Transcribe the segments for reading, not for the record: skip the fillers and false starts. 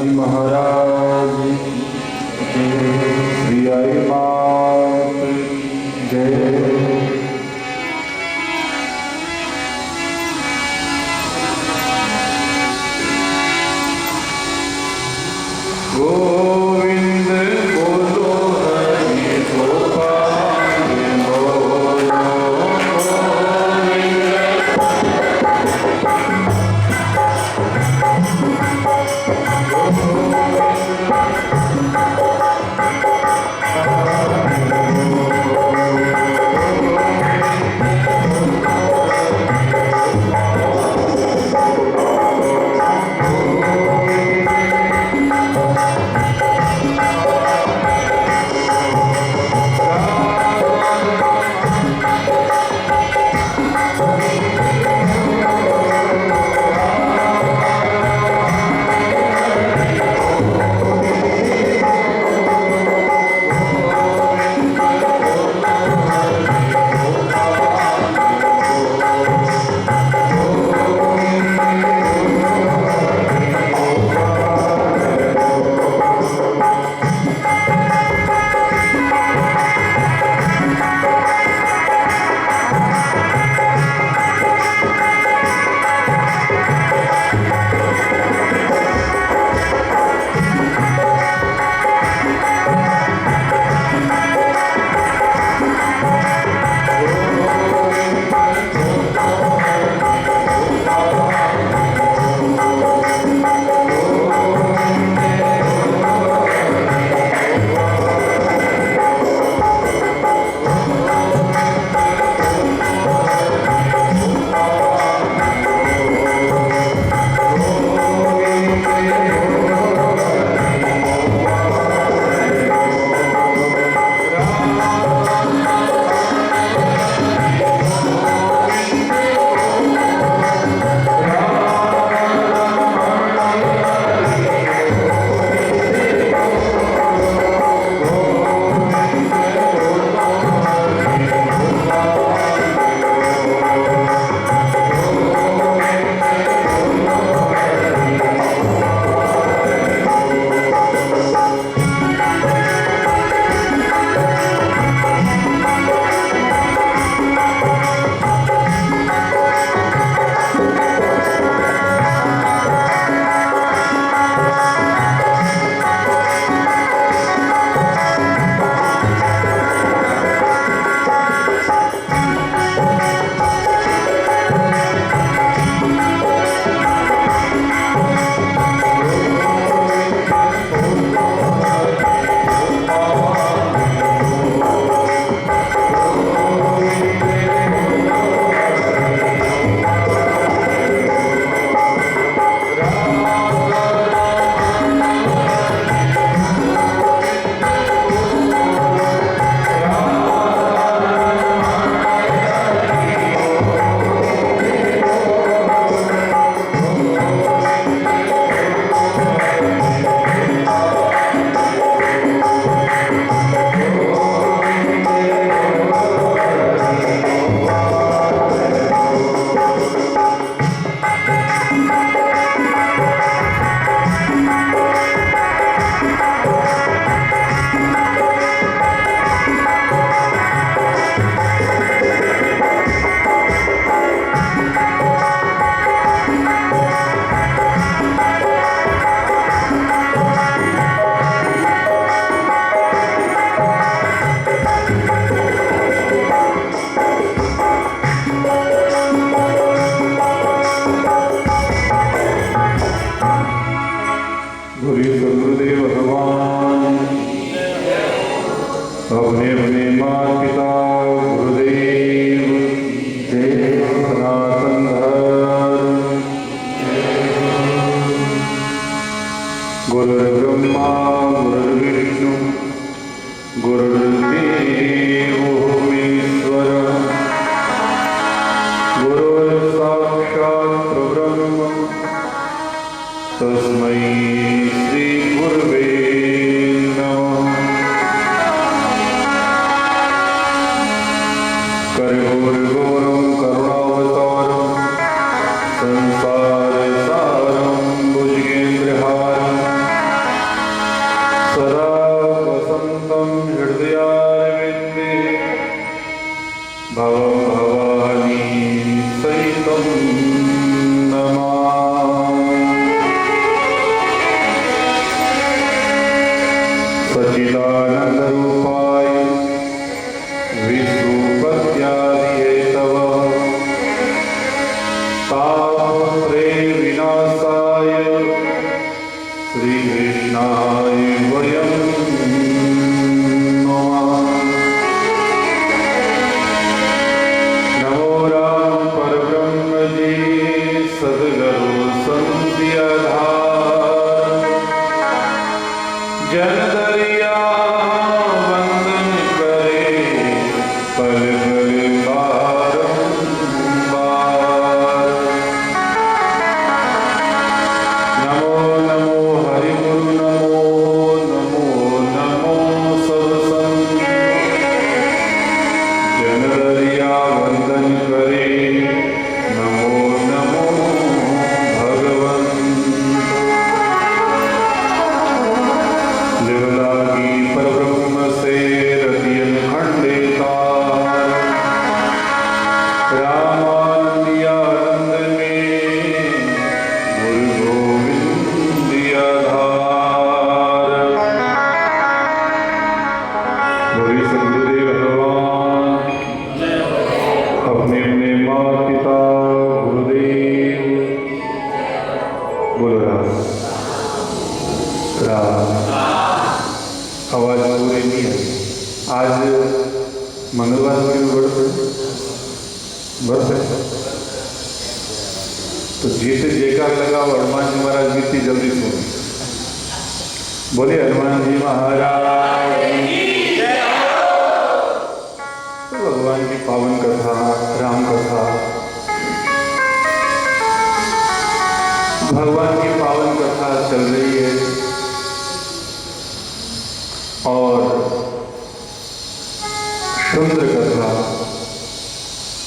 जी महाराज श्री आई मात जय। गोविंद बोलो हरि गोपाल बोलो अपने अपने माता पिता गुरुदेव जय सनातन धर्म। गुरुर्ब्रह्मा गुरुर्विष्णु गुरुर्देवो महेश्वरः गुरुर्साक्षात् परब्रह्म तस्मै श्री गुरुवे नमः। करिघोरघोरं करुणावतारं संसारसारं भुजगेन्द्रहारं श्रीकृष्णाय वयं नमः। नमो राम परब्रह्म जी सद्गुरु संध्याधार जन दरिया वंदन करे पल पल बारंबार। नमो नमो हरि गुरु नमो नमो नमो सब संत जन दरिया वंदन करे नमो नमो भगवंत। लिवलागी परब्रह्म से रतियन खंडितार रामानंदियानंद में गुरु गोविंदियाधार। बोले सद्गुरुदेव भगवान अपने अपने माता पिता गुरुदेव बोलो राम राम। आवाज पूरी नहीं है। आज मंगलवार को व्रत है तो जीते जेकार लगा हनुमान जी महाराज गीती जल्दी सुनो। बोले हनुमान जी महाराज तो भगवान की पावन कथा राम कथा भगवान की पावन कथा चल रही है और सुंदर कथा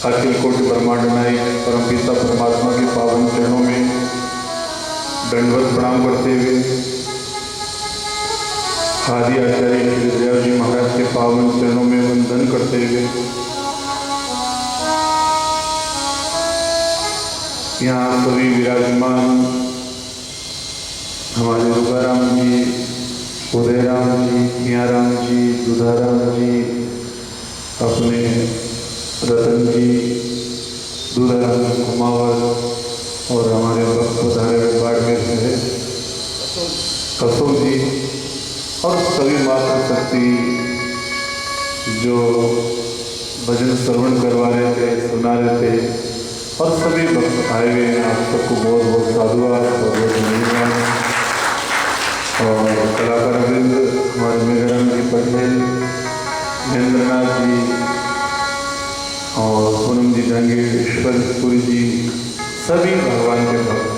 अखिल कोटि ब्रह्मांड नायक परम पिता परमात्मा के पावन चरणों में दंडवत प्रणाम करते हुए आदि आचार्य श्री दयाल जी महाराज के पावन चरणों में वंदन करते हुए यहाँ सभी विराजमान हमारे रुगाराम जी उदयराम जी कियाराम जी दुधाराम जी अपने रतन जी दुधाराम कुमावत और हमारे भक्त पधारे बाड़मेर से है अशोक जी और सभी माता शक्ति जो भजन श्रवण करवा रहे थे सुना रहे थे और सभी भक्त आए हुए हैं। आप सबको बहुत बहुत साधुवाद और बहुत धन्यवाद। और कलाकार वृंद हमारे मेघराम जी पटेल महेंद्रनाथ जी और पूनम जी ढंगे ईश्वरपुरी जी सभी भगवान के भक्त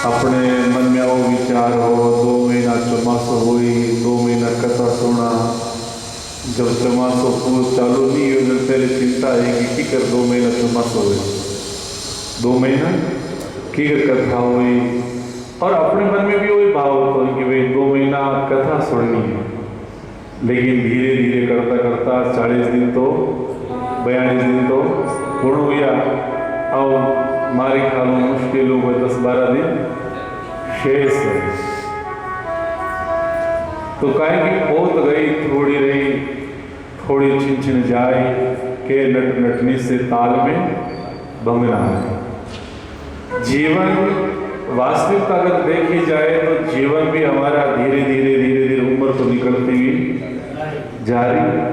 अपने मन में वो विचार हो 2 महीना चौमासो हुई 2 महीना कथा सुना। जब चौमासो पूरा चालू नहीं हुई तो पहले चिंता है कि कर 2 महीना चौमासो हुई 2 महीना की कथा हुई और अपने मन में भी वही भाव होता है कि भाई 2 महीना कथा सुननी है। लेकिन धीरे धीरे करता करता 40 दिन तो 42 दिन तो पूर्ण हो गया। अब मारे ख्याल में मुश्किल हो गए 10-12 दिन शेष है। तो कहें कि बहुत गई थोड़ी रही थोड़ी छिन छिन जाए के नट नटने से ताल में बंगना है। जीवन वास्तविकता अगर देखी जाए तो जीवन भी हमारा धीरे धीरे धीरे धीरे उम्र तो निकलती हुई जा रही है।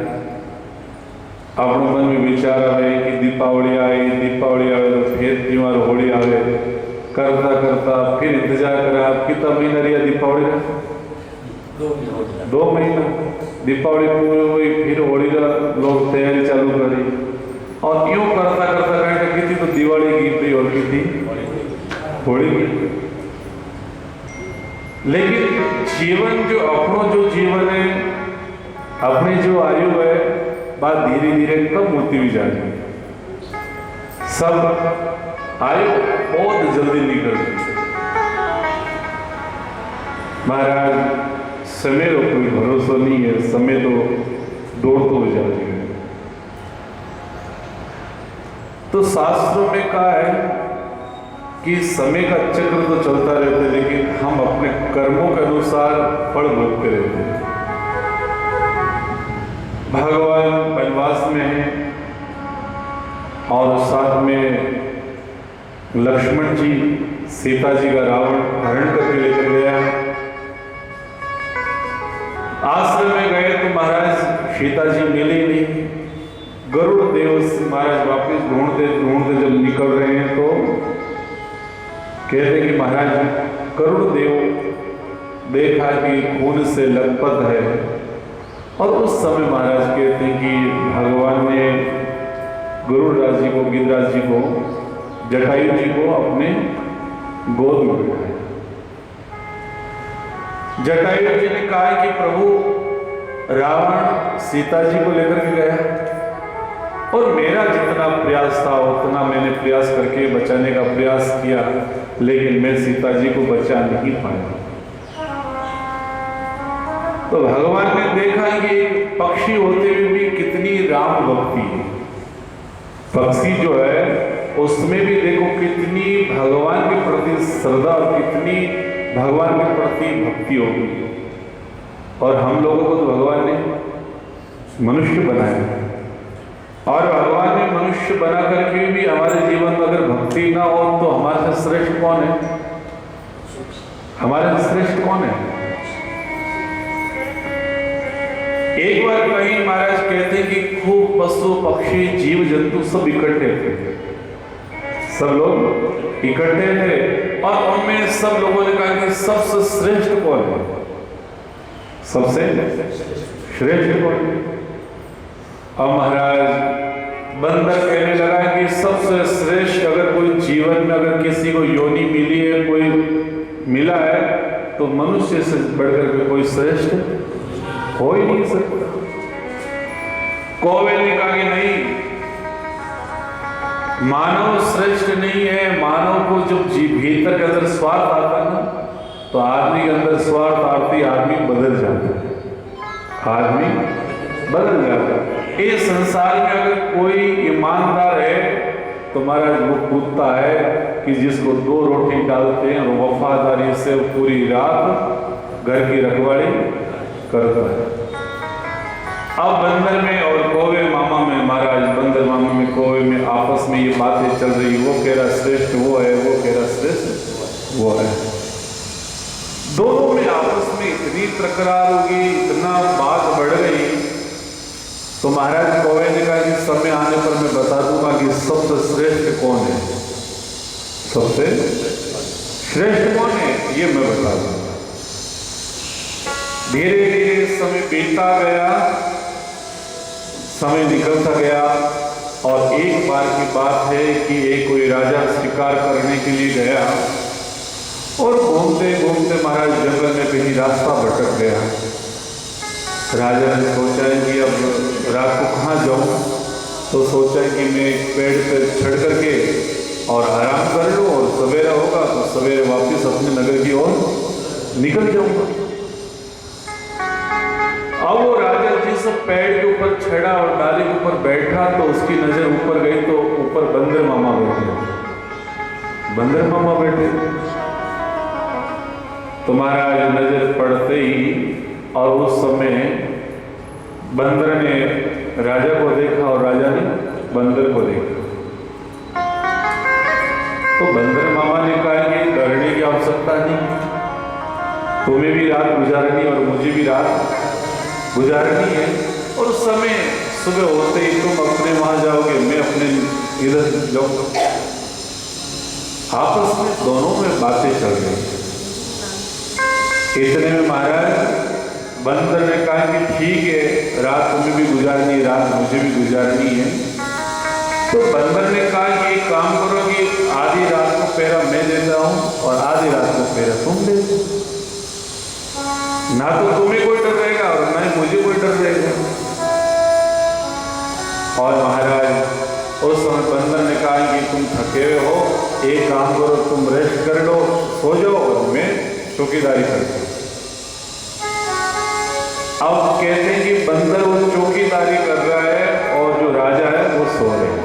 अपने मन में विचार आवे कि दीपावली आए तो फिर त्योहार होली आवे करता करता फिर इंतजार करा कितना महीना रहा दीपावली का 2 महीना दीपावली पूरी हुई फिर होली का लोग तैयारी चालू करी और यूं करता करता कहीं की थी तो दिवाली की थी और की थी होली की। लेकिन जीवन जो अपनों जो जीवन है अपनी जो आयु है बात धीरे धीरे कम होती हुई जा रही है। सब आयु बहुत जल्दी निकलती है। महाराज समय का कोई भरोसा नहीं है। समय तो दौड़ते हुए जा रही है। तो शास्त्रों में कहा है कि समय का चक्र तो चलता रहता है लेकिन हम अपने कर्मों के अनुसार फल भोगते रहते हैं। भगवान वनवास में है और साथ में लक्ष्मण जी सीता जी का रावण हरण करके लेकर गया। आश्रम में गए तो महाराज सीता जी मिली नहीं। गरुड़ देव से महाराज वापिस ढूंढते ढूंढते जब निकल रहे हैं तो कहते कि महाराज गरुड़ देव देखा कि खून से लथपथ है। और उस समय महाराज कहते हैं कि भगवान ने गरुड़राज जी को, गिरिराज जी को, जटायु जी को अपने गोद में बिठाया। जटायु जी ने कहा कि प्रभु रावण सीता जी को लेकर के गया और मेरा जितना प्रयास था उतना मैंने प्रयास करके बचाने का प्रयास किया, लेकिन मैं सीता जी को बचा नहीं पाया। तो भगवान ने देखा कि पक्षी होते हुए भी कितनी राम भक्ति है। पक्षी जो है उसमें भी देखो कितनी भगवान के प्रति श्रद्धा और कितनी भगवान के प्रति भक्ति होगी। और हम लोगों को तो भगवान ने मनुष्य बनाया, और भगवान ने मनुष्य बना करके भी हमारे जीवन में अगर भक्ति ना हो तो हमारे से श्रेष्ठ कौन है? हमारे से श्रेष्ठ कौन है? एक बार कहीं महाराज कहते हैं कि खूब पशु पक्षी जीव जंतु सब इकट्ठे थे, सब लोग इकट्ठे थे और उनमें सब लोगों ने कहा कि सबसे श्रेष्ठ कौन है? सबसे श्रेष्ठ कौन है? और महाराज बंदर कहने लगा कि सबसे श्रेष्ठ अगर कोई जीवन में अगर किसी को योनि मिली है, कोई मिला है, तो मनुष्य से बढ़कर के कोई श्रेष्ठ हो ही नहीं सकता। कौवे ने कहा कि नहीं, मानव श्रेष्ठ नहीं है। मानव को जब भीतर के अंदर स्वार्थ आता है ना, तो आदमी के अंदर स्वार्थ आती आदमी बदल जाता है, आदमी बदल जाता है। इस संसार में अगर कोई ईमानदार है तो महाराज वो कुत्ता है कि जिसको 2 रोटी डालते हैं और वफादारी से पूरी रात घर की रखवाली करता है। अब बंदर में और कौवे मामा में, महाराज बंदर मामा में कौवे में आपस में ये बातें चल रही। वो कह रहा श्रेष्ठ वो है, वो कह रहा श्रेष्ठ वो है। दोनों में आपस में इतनी तकरार होगी, इतना बात बढ़ गई। तो महाराज कौवे ने कहा कि समय आने पर मैं बता दूंगा कि सबसे श्रेष्ठ कौन है, सबसे श्रेष्ठ कौन है ये मैं बता दूंगा। धीरे धीरे समय बीतता गया, समय निकलता गया और एक बार की बात है कि एक कोई राजा शिकार करने के लिए गया और घूमते घूमते महाराज जंगल में कहीं रास्ता भटक गया। राजा ने सोचा कि अब रात को कहाँ जाऊं, तो सोचा कि मैं एक पेड़ पर चढ़ करके और आराम कर लूं और सवेरा होगा तो सवेरे वापस अपने नगर की ओर निकल जाऊंगा। अब वो राजा जिस पेड़ के ऊपर चढ़ा और डाली के ऊपर बैठा तो उसकी नजर ऊपर गई तो ऊपर बंदर मामा बैठे, बंदर मामा बैठे। तो महाराज नजर पड़ते ही और उस समय बंदर ने राजा को देखा और राजा ने बंदर को देखा। तो बंदर मामा ने कहा कि डरने की आवश्यकता नहीं, तुम्हें भी रात गुजारनी और मुझे भी रात गुजारनी है। और उस समय सुबह होते ही तुम अपने वहां जाओगे, मैं अपने इधर जाऊंगा। आपस में दोनों में बातें चल रही। इतने में महाराज बंदर ने कहा कि ठीक है, रात तुम्हें भी गुजारनी है, रात मुझे भी गुजारनी है। तो बंदर ने कहा कि एक काम करो कि आधी रात को पहरा मैं देता हूं और आधी रात को पहरा तुम दे दो, ना तो तुम्हें कोई डर रहेगा और ना ही मुझे कोई डर रहेगा। और महाराज उस समय बंदर ने कहा कि तुम थके हुए हो, एक काम करो, तुम रेस्ट कर लो, सो जाओ और मैं चौकीदारी करता हूं। अब कहते हैं कि बंदर वो चौकीदारी कर रहा है और जो राजा है वो सो रहे हैं।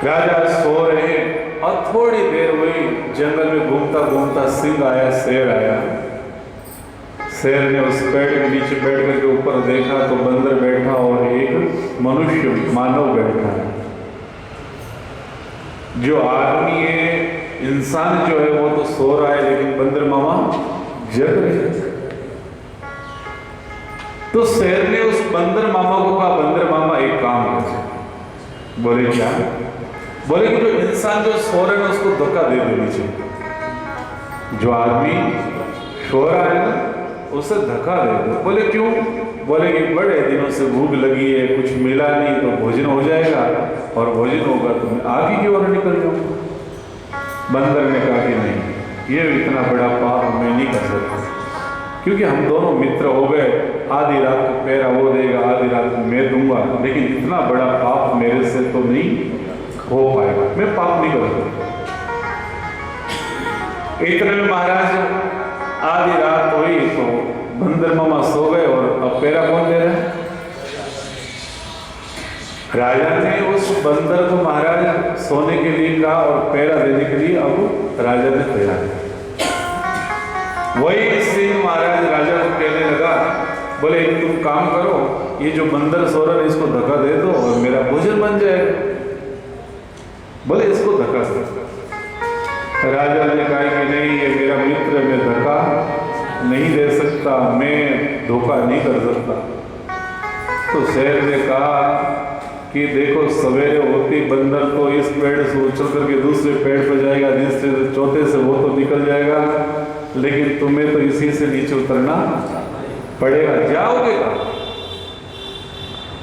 राजा सो रहे हैं और थोड़ी देर हुई, जंगल में घूमता घूमता सिंह आया, शेर आया। शेर ने उस पेड़ के नीचे बैठ करके ऊपर देखा तो बंदर बैठा और एक मनुष्य मानव बैठा है। जो आदमी है इंसान जो है वो तो सो रहा है, लेकिन बंदर मामा जग रहे हैं। तो शेर ने उस बंदर मामा को कहा, बंदर मामा एक काम कर। बोले क्या? बोले कि जो इंसान जो सो रहे हैं उसको धक्का दे देनी चाहिए। जो आदमी सो रहा है ना उसे धक्का दे दो। बोले क्यों? बोले कि बड़े दिनों से भूख लगी है, कुछ मिला नहीं तो भोजन हो जाएगा, और भोजन होगा तो मैं आगे की ओर निकल जाऊंगा। बंदर ने कहा कि नहीं, ये इतना बड़ा पाप मैं नहीं कर सकता, क्योंकि हम दोनों मित्र हो गए। आधी रात को पैरा वो देगा, आधी रात को मैं दूंगा, लेकिन इतना बड़ा पाप मेरे से तो नहीं हो पाएगा, मैं पाप नहीं कर सकता। इतने में महाराज आधी रात हुई तो बंदर मामा सो गए, और अब पैरा कौन दे रहा है? राजा ने उस बंदर को महाराज सोने के लिए कहा, और पैरा देने के लिए अब राजा ने पैरा दिया। वही सिंह महाराज राजा को कहने लगा, बोले तुम काम करो, ये जो बंदर सो रहा है इसको धक्का दे दो और मेरा भोजन बन जाएगा। बोले इसको धक्का दो। राजा ने कहा कि नहीं, ये मेरा मित्र, मैं धक्का नहीं दे सकता, मैं धोखा नहीं कर सकता। तो शेर ने कहा कि देखो सवेरे होती बंदर तो इस पेड़ से उछल करके दूसरे पेड़ पर जाएगा, तीसरे से चौथे से वो तो निकल जाएगा, लेकिन तुम्हें तो इसी से नीचे उतरना पड़ेगा। जाओगे कहाँ?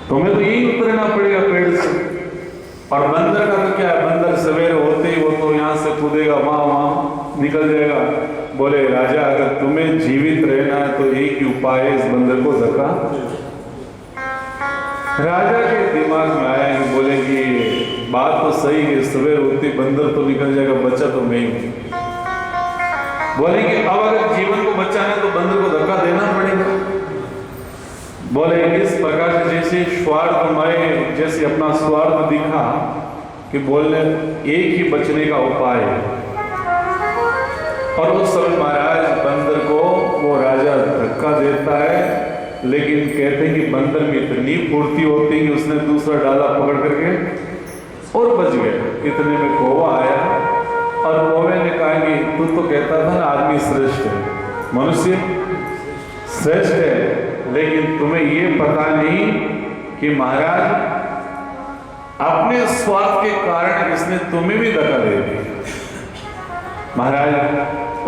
तुम्हें तो यही उतरना पड़ेगा पेड़ से। और बंदर का तो क्या है, बंदर सवेरे होते ही वो तो यहाँ से कूदेगा, वहां निकल जाएगा। बोले राजा, अगर तुम्हें जीवित रहना है तो एक ही उपाय है, इस बंदर को धक्का। राजा के दिमाग में आया कि बोले कि बात तो सही है, सवेरे होती बंदर तो निकल जाएगा, बच्चा तो मैं ही हूं। बोले कि अब अगर जीवन को बचाना है तो बंदर को धक्का देना पड़ेगा। बोले इस प्रकार से जैसे स्वार्थमय, जैसे अपना स्वार्थ दिखा कि बोलने एक ही बचने का उपाय है। और उस समय महाराज बंदर को वो राजा धक्का देता है, लेकिन कहते हैं कि बंदर में इतनी फुर्ती होती है कि उसने दूसरा डाला पकड़ करके और बच गया। इतने में कौवा आया, और कौवे ने कहा कि तू तो कहता था ना आदमी श्रेष्ठ है, मनुष्य श्रेष्ठ है, लेकिन तुम्हें ये पता नहीं कि महाराज अपने स्वार्थ के कारण इसने तुम्हें भी धक्का दे दिया। महाराज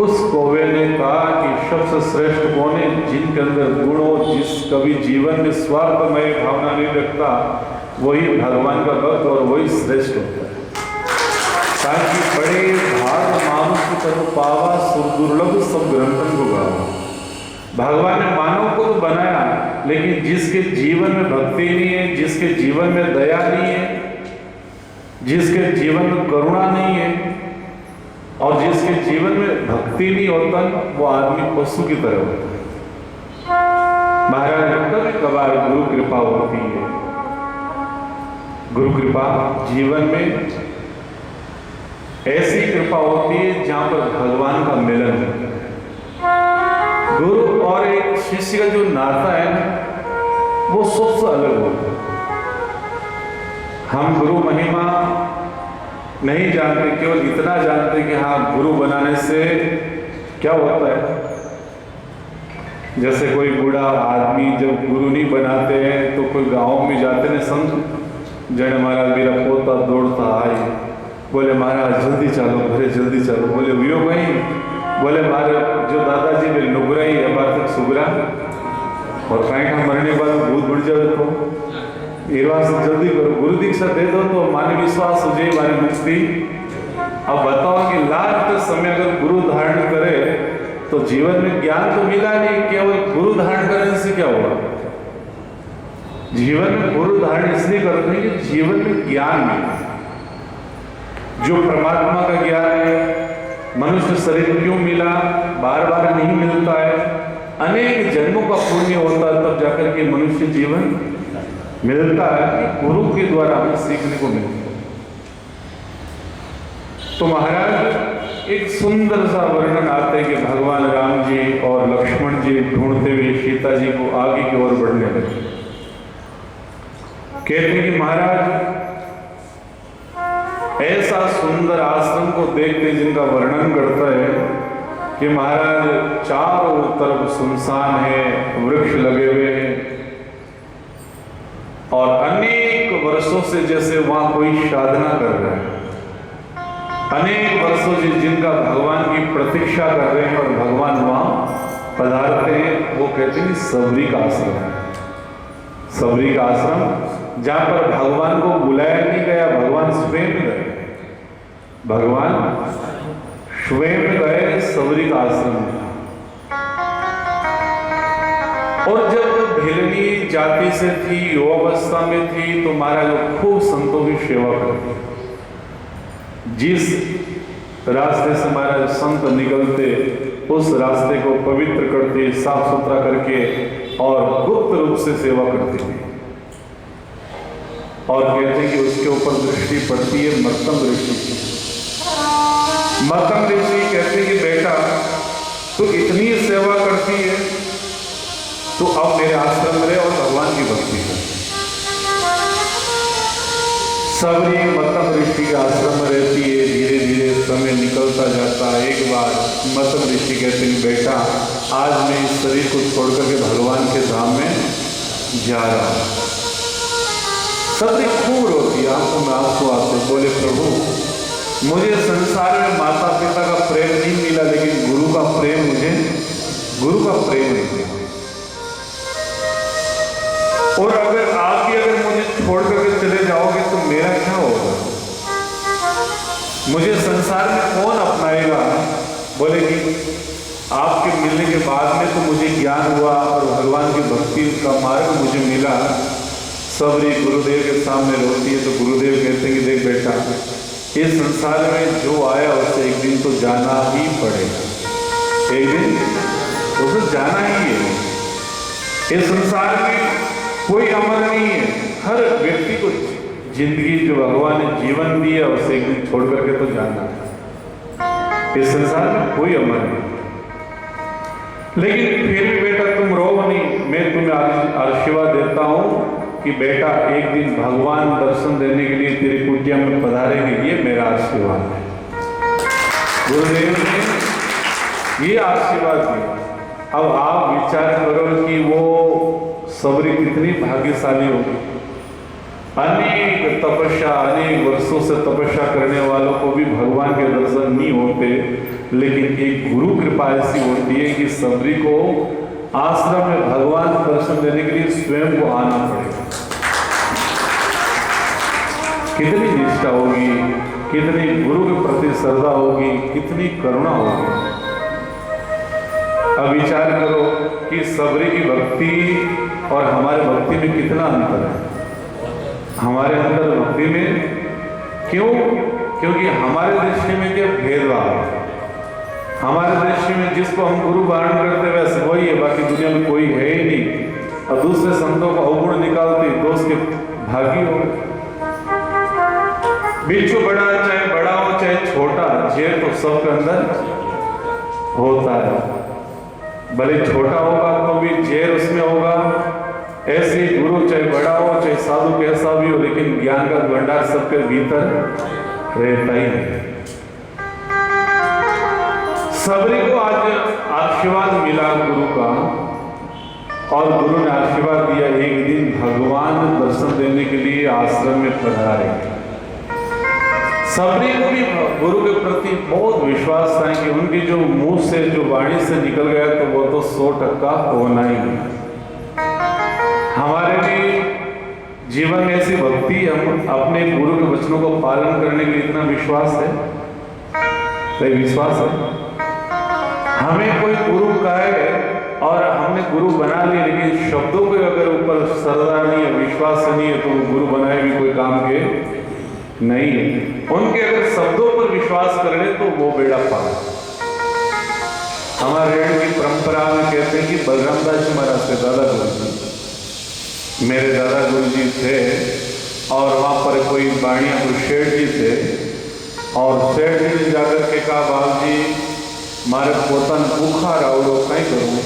उस कौवे ने कहा कि सबसे श्रेष्ठ कौन है? जिनके अंदर गुण हो, जिस कभी जीवन में स्वार्थमय भावना नहीं रखता, वही भगवान का भक्त और वही श्रेष्ठ होता है। ताकि बड़े भाग मानुष तनु पावा, दुर्लभ सब ग्रंथन को गावा। भगवान ने मानव को तो बनाया, लेकिन जिसके जीवन में भक्ति नहीं है, जिसके जीवन में दया नहीं है, जिसके जीवन में करुणा नहीं है, और जिसके जीवन में भक्ति नहीं होता, वो आदमी पशु की तरह होता है। महाराज कभी कभार गुरु कृपा होती है। गुरु कृपा जीवन में ऐसी कृपा होती है जहां पर भगवान का मिलन होता है। गुरु और एक शिष्य का जो नाता है ना, वो सबसे अलग होता है। हम गुरु महिमा नहीं जानते, केवल इतना जानते कि हाँ गुरु बनाने से क्या होता है। जैसे कोई बूढ़ा आदमी जब गुरु नहीं बनाते हैं तो कोई गांव में जाते हैं संत, जय महाराज मेरा पोता दौड़ता आए, बोले महाराज जल्दी चलो घरे जल्दी चलो। बोले वियो भाई, बोले महाराज जो दादाजी मेरे नुगरा ही है बार तक सुगरा, और कहीं का मरने के बाद भूत बढ़ जाए तो से जल्दी करो, गुरु दीक्षा दे दो तो माने विश्वास हो जाए माने मुक्ति। अब बताओ कि लास्ट समय अगर गुरु धारण करे तो जीवन में ज्ञान तो मिला नहीं, केवल गुरु धारण करने से क्या हुआ? जीवन में गुरु धारण इसलिए करते हैं कि जीवन में ज्ञान मिला, जो परमात्मा का ज्ञान है। मनुष्य शरीर क्यों मिला? बार बार नहीं मिलता है, अनेक जन्मों का पुण्य होता है तब जाकर के मनुष्य जीवन मिलता है, कि गुरु के द्वारा हमें सीखने को मिलता है। तो महाराज एक सुंदर सा वर्णन आता है कि भगवान राम जी और लक्ष्मण जी ढूंढते हुए सीता जी को आगे की ओर बढ़ने लगे। कहते हैं कि महाराज ऐसा सुंदर आश्रम को देखते जिनका वर्णन करता है कि महाराज चारों तरफ सुनसान है, वृक्ष लगे हुए हैं और अनेक वर्षों से जैसे वहां कोई साधना कर रहा है, अनेक वर्षों से जिनका भगवान की प्रतीक्षा कर रहे हैं और भगवान वहां पधारते हैं, वो कहते हैं सबरी का आश्रम है। सबरी का आश्रम जहां पर भगवान को बुलाया नहीं गया, भगवान स्वयं गए, भगवान स्वयं गए सबरी का आश्रम। और जब भिलनी जाति से थी, युवावस्था में थी, तो महाराज खूब संतों की सेवा करती। जिस रास्ते से महाराज संत निकलते उस रास्ते को पवित्र करते, साफ सुथरा करके और गुप्त रूप से सेवा करते थे। और कहते हैं कि उसके ऊपर दृष्टि पड़ती है मत्तम ऋषि। मत्तम ऋषि कहते हैं कि बेटा तू इतनी सेवा करती है, तो अब मेरे आश्रम में रहे और भगवान की भक्ति कर। सबरी मत्तम ऋषि के आश्रम में रहती है। धीरे धीरे समय निकलता जाता है। एक बार मत्तम ऋषि कहते हैं बेटा आज मैं इस शरीर को छोड़कर के भगवान के धाम में जा रहा हूं। सबरी खूब रोती, आंखों में आंसू आते, बोले प्रभु मुझे संसार में माता पिता का प्रेम नहीं मिला, लेकिन गुरु का प्रेम मुझे, गुरु का प्रेम नहीं मिला। और अगर आप ही अगर मुझे छोड़ करके चले जाओगे तो मेरा क्या होगा? मुझे संसार में कौन अपनाएगा? बोले कि आपके मिलने के बाद में तो मुझे ज्ञान हुआ और भगवान की भक्ति का मार्ग मुझे मिला। सबरी गुरुदेव के सामने रोती है तो गुरुदेव कहते हैं कि देख बेटा इस संसार में जो आया उसे एक दिन तो जाना ही पड़ेगा, एक दिन उसे जाना ही है। इस संसार में कोई अमर नहीं है। हर व्यक्ति को जिंदगी जो भगवान ने जीवन दिया उसे एक दिन छोड़ करके तो जाना है। इस संसार में कोई अमर नहीं, लेकिन फिर भी बेटा तुम रो नहीं, मैं तुम्हें आशीर्वाद देता हूं कि बेटा एक दिन भगवान दर्शन देने के लिए तेरी कुटिया में पधारेंगे, ये मेरा आशीर्वाद है। गुरुदेव ने ये आशीर्वाद दिया। अब आप विचार करो कि वो सबरी कितनी भाग्यशाली होगी। अनेक तपस्या, अनेक वर्षों से तपस्या करने वालों को भी भगवान के दर्शन नहीं होते, लेकिन एक गुरु कृपा ऐसी होती है कि सबरी को आश्रम में भगवान दर्शन देने के लिए स्वयं को आना पड़ेगा। कितनी निष्ठा होगी, कितनी गुरु के प्रति श्रद्धा होगी, कितनी करुणा होगी। अब विचार करो कि सबरी की भक्ति और हमारे भक्ति में कितना अंतर है। हमारे अंदर भक्ति में क्यों? क्योंकि हमारे दृष्टि में क्या भेदभाव है। हमारे दृष्टि में जिसको हम गुरु वारण करते वैसे वही है, बाकी दुनिया में कोई है ही नहीं। और दूसरे संतों का अवगुण निकालते दोस्त के भागी हो। बिच्छू बड़ा चाहे बड़ा हो चाहे छोटा, झेर तो सबके अंदर होता है। भले छोटा होगा तो भी झेर उसमें होगा। ऐसे गुरु चाहे बड़ा हो चाहे साधु कैसा भी हो, लेकिन ज्ञान का भंडार सबके भीतर रहता ही है। सबरी को आज आशीर्वाद मिला गुरु का, और गुरु ने आशीर्वाद दिया एक दिन भगवान दर्शन देने के लिए आश्रम में पधारेंगे। सबरी को भी गुरु के प्रति बहुत विश्वास था कि उनकी जो मुंह से जो वाणी से निकल गया तो वो तो 100% होना ही है। हमारे भी जीवन में ऐसी भक्ति, हम अपने गुरु के वचनों को पालन करने के लिए इतना विश्वास है, तो विश्वास है। हमें कोई गुरु कहे और हमने गुरु बना लिया, लेकिन शब्दों के अगर ऊपर श्रद्धा नहीं है, विश्वास नहीं है, तो वो गुरु बनाए भी कोई काम के नहीं है। उनके अगर शब्दों पर विश्वास कर ले तो वो बेड़ा पार। हमारे ऋण की परंपरा में कहते हैं कि बलराम दास जी महाराज के दादा गुरु जी, मेरे दादा गुरु जी थे, और वहां पर कोई बाणियापुर शेठ जी थे, और शेठ जी ने जाकर के कहा बाबू जी मारे पोतन भूखा रहो कहीं करूँ।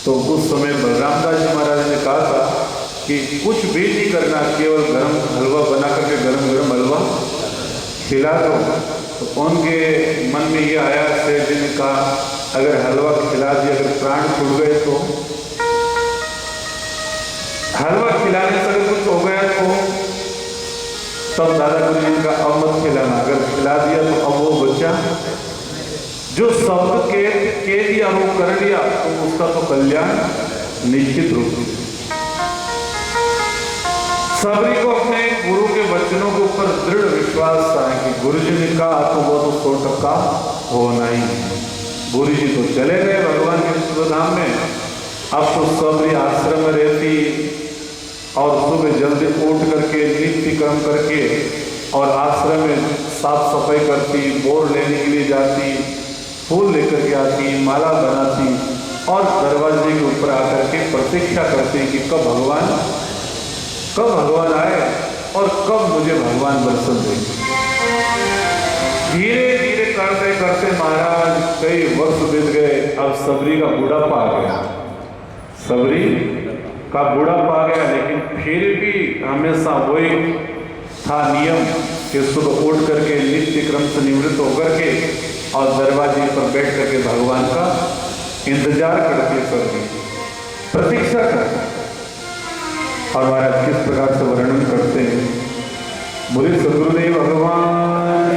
तो उस समय बलराम दास जी महाराज ने कहा था कि कुछ भी नहीं करना, केवल गरम हलवा बना करके गरम गरम हलवा खिला दो। तो उनके मन में ये आया, सेठ जी ने कहा अगर हलवा खिला दिया, अगर प्राण छूट गए तो, हलवा खिलाने से अगर कुछ हो गया तो तब दादा गुरु जी का अब मत खिलाना, अगर खिला दिया तो अब वो बच्चा जो शब्द के दिया वो कर लिया तो उसका तो कल्याण निश्चित रूप से। सबरी को अपने गुरु के वचनों के ऊपर दृढ़ विश्वास था कि गुरु जी ने कहा तो वो तो 100% होना ही है। गुरु जी तो चले गए भगवान के सुधाम में। अब तो सबरी आश्रम में रहती और सुबह जल्दी उठ करके नित्य कर्म करके और आश्रम में साफ सफाई करती, बोर लेने के लिए जाती, फूल लेकर के आती, माला बनाती और दरवाजे के ऊपर आकर के प्रतीक्षा करती कि कब भगवान आए और कब मुझे भगवान दर्शन देंगे। धीरे धीरे करते करते महाराज कई वर्ष बीत गए। अब सबरी का बुढ़ापा आ गया, सबरी का बुढ़ापा आ गया, लेकिन फिर भी हमेशा वही था नियम कि सुबह उठ करके नित्य क्रम से निवृत्त होकर के और दरवाजे पर बैठ करके भगवान का इंतजार करते सबरी प्रतीक्षा करते। और महाराज किस प्रकार से वर्णन करते हैं, बोले सदगुरुदेव भगवान